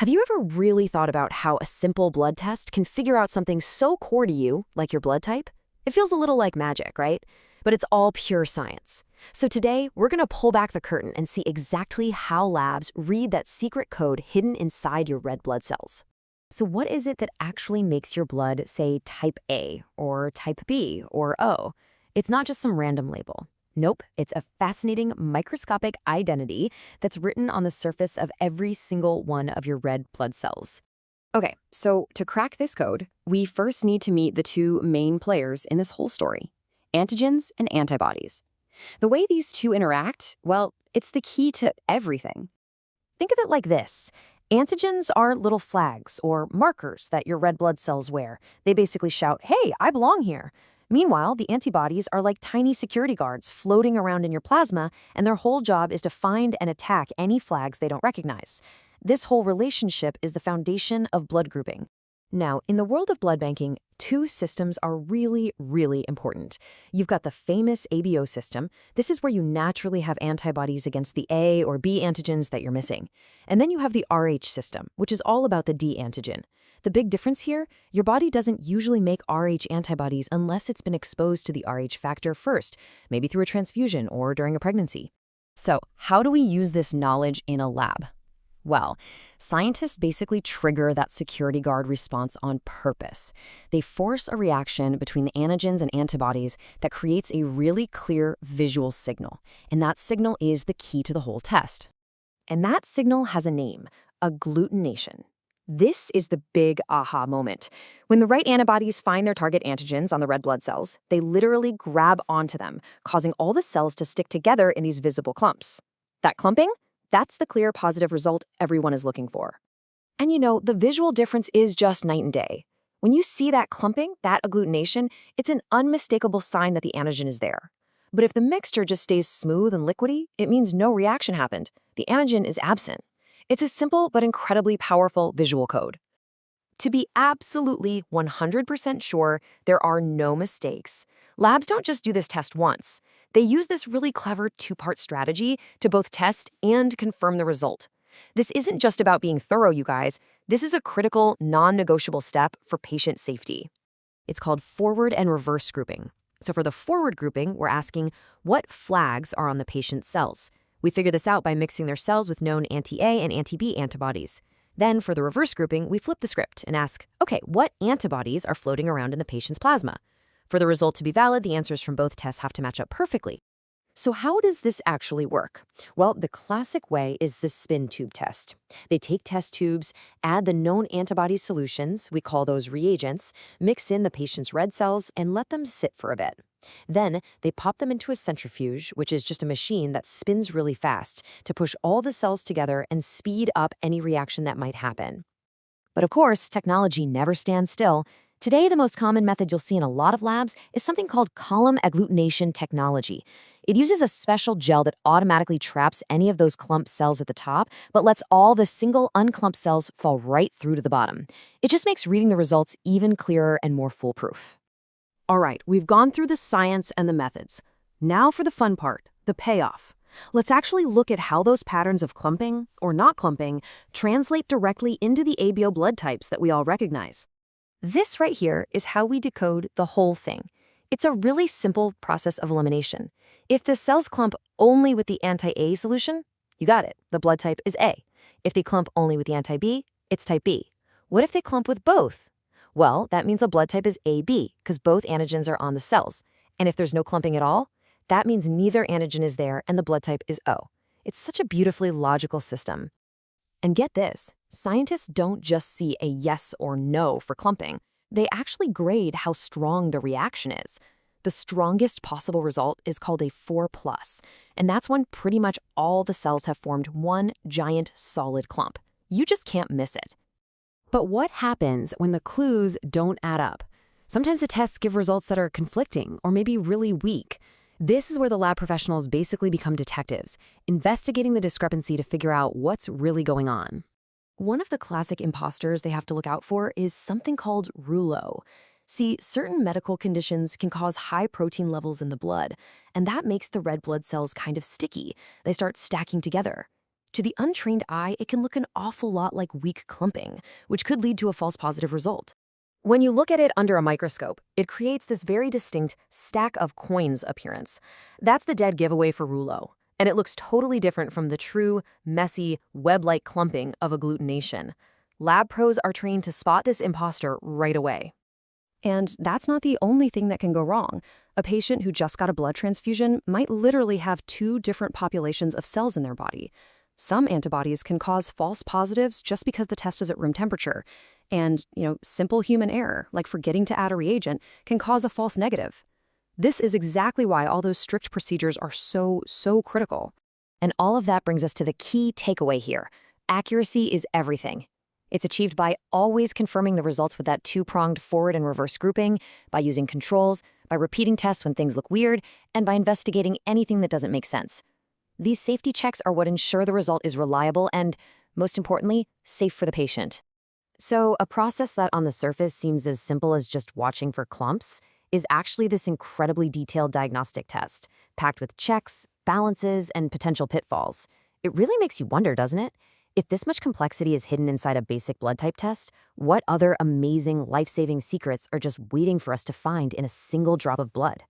Have you ever really thought about how a simple blood test can figure out something so core to you, like your blood type? It feels a little like magic, right? But it's all pure science. So today, we're going to pull back the curtain and see exactly how labs read that secret code hidden inside your red blood cells. So what is it that actually makes your blood say type A, or type B, or O? It's not just some random label. Nope, it's a fascinating microscopic identity that's written on the surface of every single one of your red blood cells. Okay, so to crack this code, we first need to meet the two main players in this whole story: antigens and antibodies. The way these two interact, well, it's the key to everything. Think of it like this. Antigens are little flags or markers that your red blood cells wear. They basically shout, "Hey, I belong here." Meanwhile, the antibodies are like tiny security guards floating around in your plasma, and their whole job is to find and attack any flags they don't recognize. This whole relationship is the foundation of blood grouping. Now, in the world of blood banking, two systems are really, really important. You've got the famous ABO system. This is where you naturally have antibodies against the A or B antigens that you're missing. And then you have the RH system, which is all about the D antigen. The big difference here, your body doesn't usually make RH antibodies unless it's been exposed to the RH factor first, maybe through a transfusion or during a pregnancy. So, how do we use this knowledge in a lab? Well, scientists basically trigger that security guard response on purpose. They force a reaction between the antigens and antibodies that creates a really clear visual signal, and that signal is the key to the whole test. And that signal has a name: agglutination. This is the big aha moment. When the right antibodies find their target antigens on the red blood cells, they literally grab onto them, causing all the cells to stick together in these visible clumps. That clumping? That's the clear positive result everyone is looking for. And you know, the visual difference is just night and day. When you see that clumping, that agglutination, it's an unmistakable sign that the antigen is there. But if the mixture just stays smooth and liquidy, it means no reaction happened. The antigen is absent. It's a simple but incredibly powerful visual code. To be absolutely 100% sure there are no mistakes, labs don't just do this test once. They use this really clever two-part strategy to both test and confirm the result. This isn't just about being thorough, you guys. This is a critical, non-negotiable step for patient safety. It's called forward and reverse grouping. So for the forward grouping, we're asking what flags are on the patient's cells. We figure this out by mixing their cells with known anti-A and anti-B antibodies. Then for the reverse grouping, we flip the script and ask, okay, what antibodies are floating around in the patient's plasma? For the result to be valid, the answers from both tests have to match up perfectly. So how does this actually work? Well, the classic way is the spin tube test. They take test tubes, add the known antibody solutions, we call those reagents, mix in the patient's red cells, and let them sit for a bit. Then they pop them into a centrifuge, which is just a machine that spins really fast to push all the cells together and speed up any reaction that might happen. But of course, technology never stands still. Today, the most common method you'll see in a lot of labs is something called column agglutination technology. It uses a special gel that automatically traps any of those clump cells at the top, but lets all the single unclumped cells fall right through to the bottom. It just makes reading the results even clearer and more foolproof. All right, we've gone through the science and the methods. Now for the fun part, the payoff. Let's actually look at how those patterns of clumping, or not clumping, translate directly into the ABO blood types that we all recognize. This right here is how we decode the whole thing. It's a really simple process of elimination. If the cells clump only with the anti-A solution, you got it, the blood type is A. If they clump only with the anti-B, it's type B. What if they clump with both? Well, that means a blood type is AB, because both antigens are on the cells. And if there's no clumping at all, that means neither antigen is there and the blood type is O. It's such a beautifully logical system. And get this, scientists don't just see a yes or no for clumping. They actually grade how strong the reaction is. The strongest possible result is called a 4+, and that's when pretty much all the cells have formed one giant solid clump. You just can't miss it. But what happens when the clues don't add up? Sometimes the tests give results that are conflicting or maybe really weak. This is where the lab professionals basically become detectives, investigating the discrepancy to figure out what's really going on. One of the classic imposters they have to look out for is something called rouleau. See, certain medical conditions can cause high protein levels in the blood, and that makes the red blood cells kind of sticky. They start stacking together. To the untrained eye, it can look an awful lot like weak clumping, which could lead to a false positive result. When you look at it under a microscope, it creates this very distinct stack of coins appearance. That's the dead giveaway for rouleau, and it looks totally different from the true, messy, web-like clumping of agglutination. Lab pros are trained to spot this imposter right away. And that's not the only thing that can go wrong. A patient who just got a blood transfusion might literally have two different populations of cells in their body. Some antibodies can cause false positives just because the test is at room temperature. And, simple human error, like forgetting to add a reagent, can cause a false negative. This is exactly why all those strict procedures are so critical. And all of that brings us to the key takeaway here. Accuracy is everything. It's achieved by always confirming the results with that two-pronged forward and reverse grouping, by using controls, by repeating tests when things look weird, and by investigating anything that doesn't make sense. These safety checks are what ensure the result is reliable and, most importantly, safe for the patient. So, a process that on the surface seems as simple as just watching for clumps is actually this incredibly detailed diagnostic test, packed with checks, balances, and potential pitfalls. It really makes you wonder, doesn't it? If this much complexity is hidden inside a basic blood type test, what other amazing, life-saving secrets are just waiting for us to find in a single drop of blood?